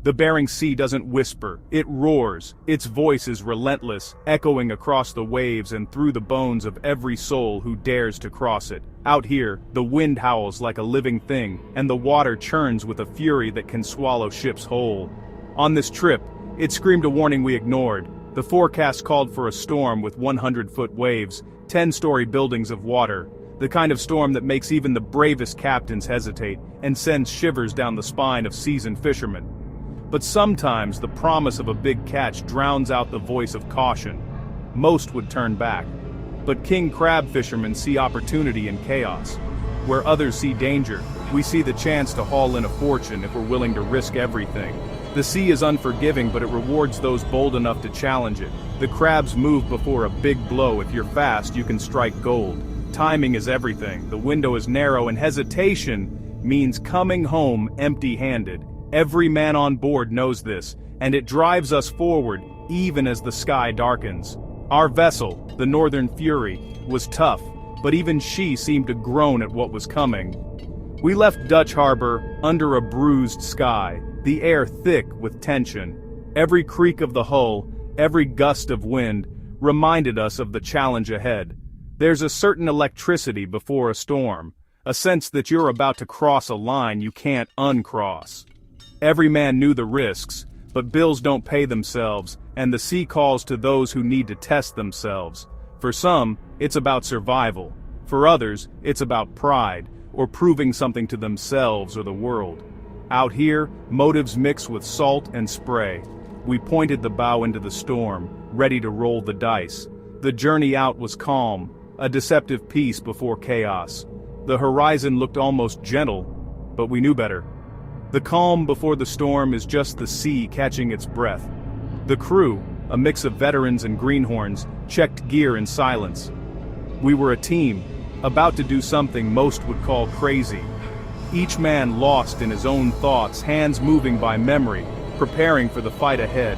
The Bering Sea doesn't whisper, it roars. Its voice is relentless, echoing across the waves and through the bones of every soul who dares to cross it. Out here, the wind howls like a living thing, and the water churns with a fury that can swallow ships whole. On this trip, it screamed a warning we ignored. The forecast called for a storm with 100-foot waves, 10-story buildings of water, the kind of storm that makes even the bravest captains hesitate and sends shivers down the spine of seasoned fishermen. But sometimes the promise of a big catch drowns out the voice of caution. Most would turn back. But king crab fishermen see opportunity in chaos. Where others see danger, we see the chance to haul in a fortune if we're willing to risk everything. The sea is unforgiving, but it rewards those bold enough to challenge it. The crabs move before a big blow. If you're fast, you can strike gold. Timing is everything. The window is narrow, and hesitation means coming home empty-handed. Every man on board knows this, and it drives us forward even as the sky darkens. Our vessel, the Northern Fury, was tough, but even she seemed to groan at what was coming. We left Dutch Harbor under a bruised sky, the air thick with tension. Every creak of the hull, every gust of wind, reminded us of the challenge ahead. There's a certain electricity before a storm, a sense that you're about to cross a line you can't uncross. Every man knew the risks, but bills don't pay themselves, and the sea calls to those who need to test themselves. For some, it's about survival. For others, it's about pride, or proving something to themselves or the world. Out here, motives mix with salt and spray. We pointed the bow into the storm, ready to roll the dice. The journey out was calm, a deceptive peace before chaos. The horizon looked almost gentle, but we knew better. The calm before the storm is just the sea catching its breath. The crew, a mix of veterans and greenhorns, checked gear in silence. We were a team, about to do something most would call crazy. Each man lost in his own thoughts, hands moving by memory, preparing for the fight ahead.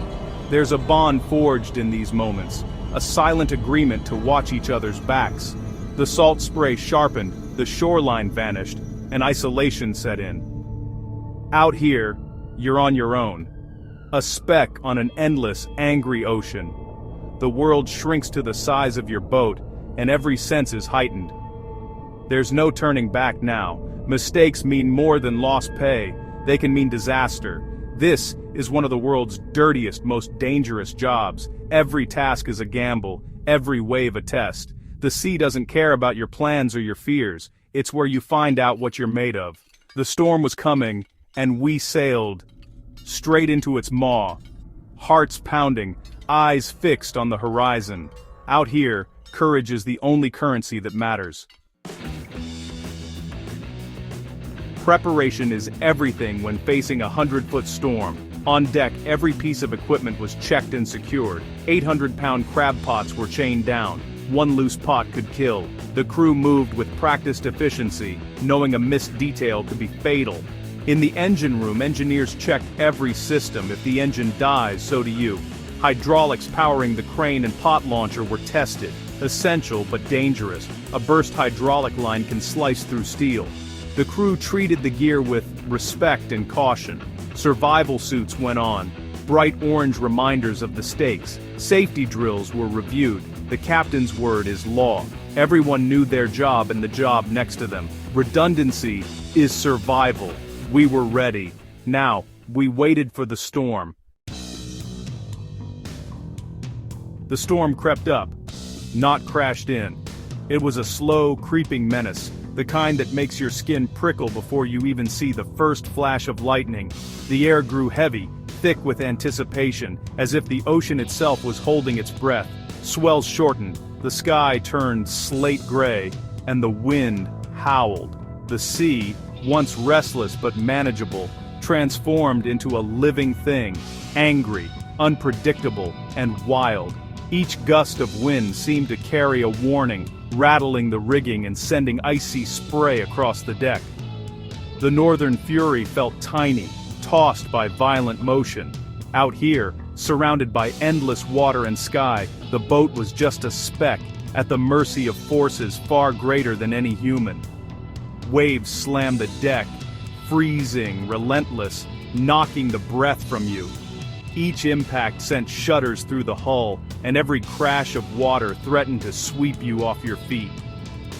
There's a bond forged in these moments, a silent agreement to watch each other's backs. The salt spray sharpened, the shoreline vanished, and isolation set in. Out here, you're on your own. A speck on an endless, angry ocean. The world shrinks to the size of your boat, and every sense is heightened. There's no turning back now. Mistakes mean more than lost pay. They can mean disaster. This is one of the world's dirtiest, most dangerous jobs. Every task is a gamble, every wave a test. The sea doesn't care about your plans or your fears. It's where you find out what you're made of. The storm was coming, and we sailed straight into its maw. Hearts pounding, eyes fixed on the horizon. Out here, courage is the only currency that matters. Preparation is everything when facing a 100-foot storm. On deck, every piece of equipment was checked and secured. 800-pound crab pots were chained down. One loose pot could kill. The crew moved with practiced efficiency, knowing a missed detail could be fatal. In the engine room, engineers checked every system. If the engine dies, so do you. Hydraulics powering the crane and pot launcher were tested. Essential but dangerous. A burst hydraulic line can slice through steel. The crew treated the gear with respect and caution. Survival suits went on. Bright orange reminders of the stakes. Safety drills were reviewed. The captain's word is law. Everyone knew their job and the job next to them. Redundancy is survival. We were ready. Now, we waited for the storm. The storm crept up, not crashed in. It was a slow, creeping menace, the kind that makes your skin prickle before you even see the first flash of lightning. The air grew heavy, thick with anticipation, as if the ocean itself was holding its breath. Swells shortened, the sky turned slate gray, and the wind howled. The sea, once restless but manageable, transformed into a living thing, angry, unpredictable, and wild. Each gust of wind seemed to carry a warning, rattling the rigging and sending icy spray across the deck. The Northern Fury felt tiny, tossed by violent motion. Out here, surrounded by endless water and sky, the boat was just a speck, at the mercy of forces far greater than any human. Waves slammed the deck, freezing, relentless, knocking the breath from you. Each impact sent shudders through the hull, and every crash of water threatened to sweep you off your feet.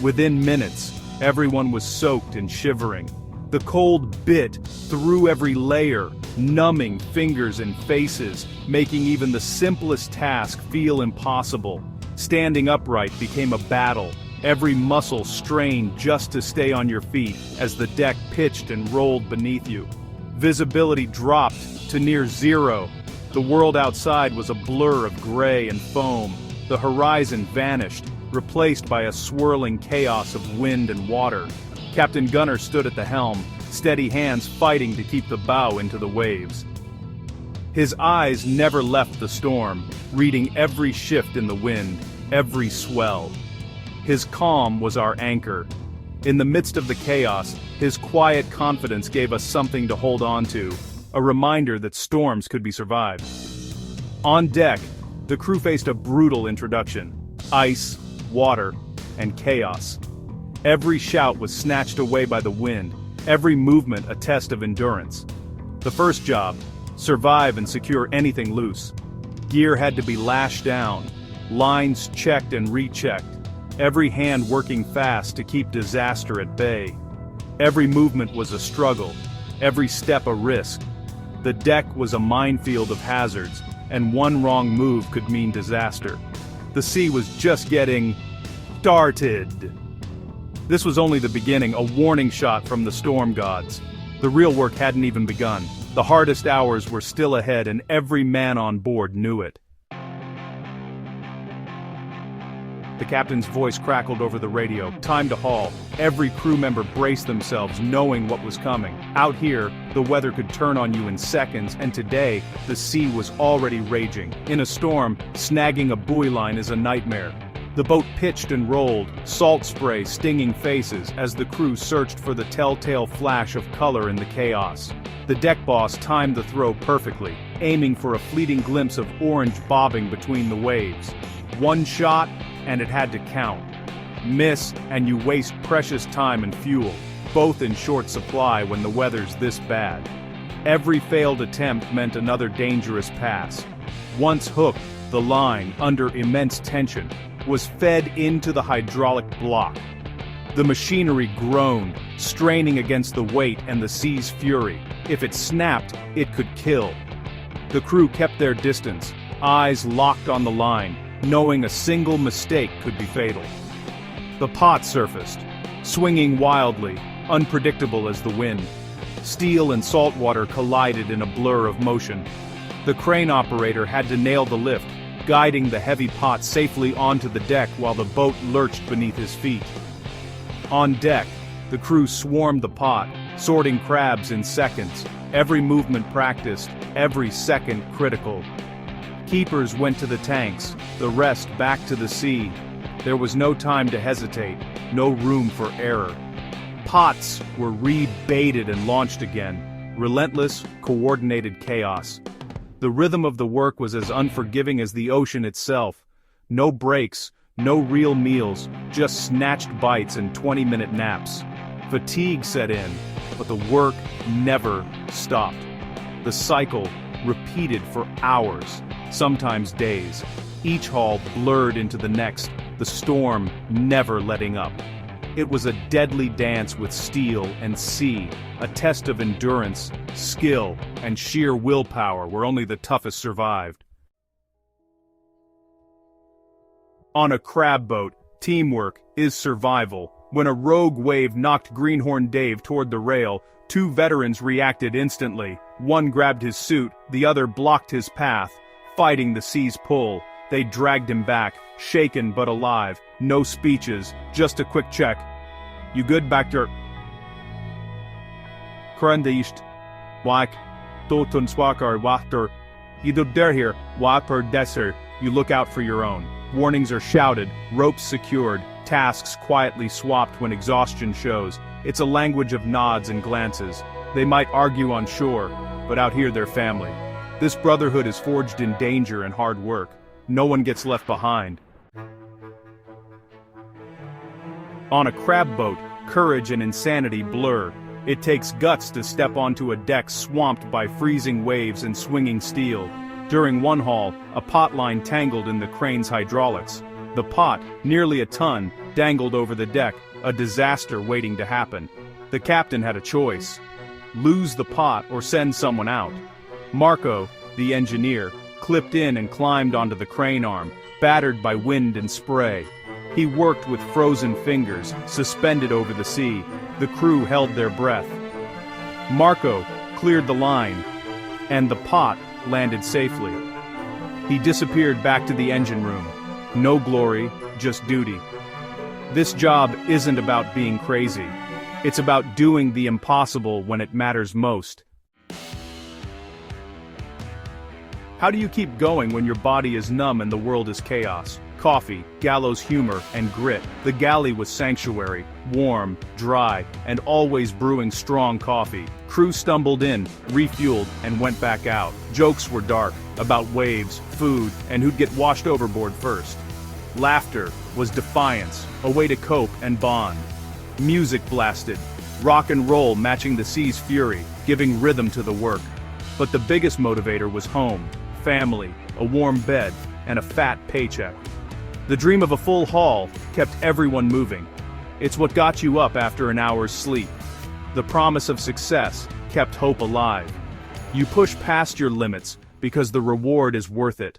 Within minutes, everyone was soaked and shivering. The cold bit through every layer, numbing fingers and faces, making even the simplest task feel impossible. Standing upright became a battle, every muscle strained just to stay on your feet as the deck pitched and rolled beneath you. Visibility dropped to near zero. The world outside was a blur of gray and foam. The horizon vanished, replaced by a swirling chaos of wind and water. Captain Gunner stood at the helm, steady hands fighting to keep the bow into the waves. His eyes never left the storm, reading every shift in the wind, every swell. His calm was our anchor. In the midst of the chaos, his quiet confidence gave us something to hold on to, a reminder that storms could be survived. On deck, the crew faced a brutal introduction: ice, water, and chaos. Every shout was snatched away by the wind, every movement a test of endurance. The first job: survive and secure anything loose. Gear had to be lashed down, lines checked and rechecked, every hand working fast to keep disaster at bay. Every movement was a struggle, every step a risk. The deck was a minefield of hazards, and one wrong move could mean disaster. The sea was just getting started. This was only the beginning, a warning shot from the storm gods. The real work hadn't even begun. The hardest hours were still ahead, and every man on board knew it. The captain's voice crackled over the radio. Time to haul. Every crew member braced themselves, knowing what was coming. Out here, the weather could turn on you in seconds, and today, the sea was already raging. In a storm, snagging a buoy line is a nightmare. The boat pitched and rolled, salt spray stinging faces as the crew searched for the telltale flash of color in the chaos. The deck boss timed the throw perfectly, aiming for a fleeting glimpse of orange bobbing between the waves. One shot, and it had to count. Miss, and you waste precious time and fuel, both in short supply when the weather's this bad. Every failed attempt meant another dangerous pass. Once hooked, the line, under immense tension, was fed into the hydraulic block. The machinery groaned, straining against the weight and the sea's fury. If it snapped, it could kill. The crew kept their distance, eyes locked on the line, knowing a single mistake could be fatal. The pot surfaced, swinging wildly, unpredictable as the wind. Steel and salt water collided in a blur of motion. The crane operator had to nail the lift, guiding the heavy pot safely onto the deck while the boat lurched beneath his feet. On deck, the crew swarmed the pot, sorting crabs in seconds, every movement practiced, every second critical. Keepers went to the tanks, the rest back to the sea. There was no time to hesitate, no room for error. Pots were rebaited and launched again, relentless, coordinated chaos. The rhythm of the work was as unforgiving as the ocean itself. No breaks, no real meals, just snatched bites and 20-minute naps. Fatigue set in, but the work never stopped. The cycle repeated for hours, sometimes days. Each haul blurred into the next, the storm never letting up. It was a deadly dance with steel and sea, a test of endurance, skill, and sheer willpower where only the toughest survived. On a crab boat, teamwork is survival. When a rogue wave knocked Greenhorn Dave toward the rail, two veterans reacted instantly. One grabbed his suit, the other blocked his path. Fighting the sea's pull, they dragged him back, shaken but alive. No speeches, just a quick check. You good back there? Krandist, Wak, Totun Swakar Wachter. Either there here, Waper Desser, you look out for your own. Warnings are shouted, ropes secured, tasks quietly swapped when exhaustion shows. It's a language of nods and glances. They might argue on shore, but out here they're family. This brotherhood is forged in danger and hard work. No one gets left behind. On a crab boat, courage and insanity blur. It takes guts to step onto a deck swamped by freezing waves and swinging steel. During one haul, a pot line tangled in the crane's hydraulics. The pot, nearly a ton, dangled over the deck, a disaster waiting to happen. The captain had a choice: lose the pot or send someone out. Marco, the engineer, clipped in and climbed onto the crane arm, battered by wind and spray. He worked with frozen fingers, suspended over the sea. The crew held their breath. Marco cleared the line, and the pot landed safely. He disappeared back to the engine room. No glory, just duty. This job isn't about being crazy. It's about doing the impossible when it matters most. How do you keep going when your body is numb and the world is chaos? Coffee, gallows humor, and grit. The galley was sanctuary, warm, dry, and always brewing strong coffee. Crew stumbled in, refueled, and went back out. Jokes were dark, about waves, food, and who'd get washed overboard first. Laughter was defiance, a way to cope and bond. Music blasted, rock and roll matching the sea's fury, giving rhythm to the work. But the biggest motivator was home, family, a warm bed, and a fat paycheck. The dream of a full haul kept everyone moving. It's what got you up after an hour's sleep. The promise of success kept hope alive. You push past your limits because the reward is worth it.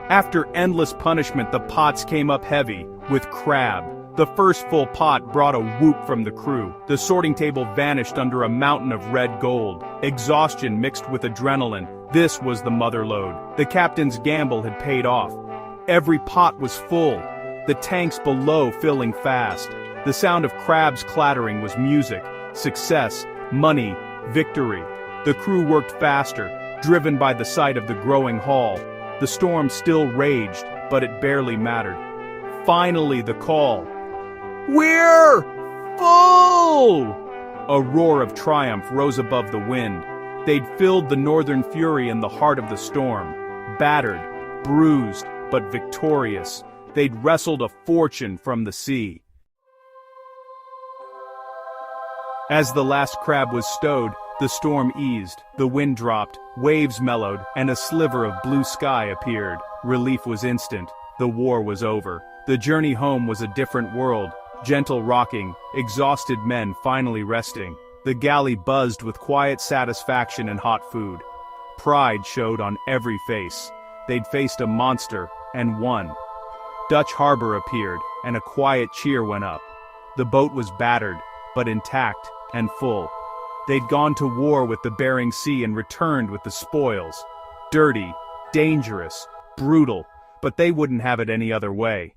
After endless punishment, the pots came up heavy, with crab. The first full pot brought a whoop from the crew. The sorting table vanished under a mountain of red gold. Exhaustion mixed with adrenaline. This was the mother load. The captain's gamble had paid off. Every pot was full, the tanks below filling fast. The sound of crabs clattering was music, success, money, victory. The crew worked faster, driven by the sight of the growing haul. The storm still raged, but it barely mattered. Finally, the call. "We're full!" A roar of triumph rose above the wind. They'd filled the northern fury in the heart of the storm. Battered, bruised, but victorious. They'd wrestled a fortune from the sea. As the last crab was stowed, the storm eased, the wind dropped, waves mellowed, and a sliver of blue sky appeared. Relief was instant. The war was over. The journey home was a different world. Gentle rocking, exhausted men finally resting. The galley buzzed with quiet satisfaction and hot food. Pride showed on every face. They'd faced a monster, and won. Dutch Harbor appeared, and a quiet cheer went up. The boat was battered, but intact and full. They'd gone to war with the Bering Sea and returned with the spoils. Dirty, dangerous, brutal, but they wouldn't have it any other way.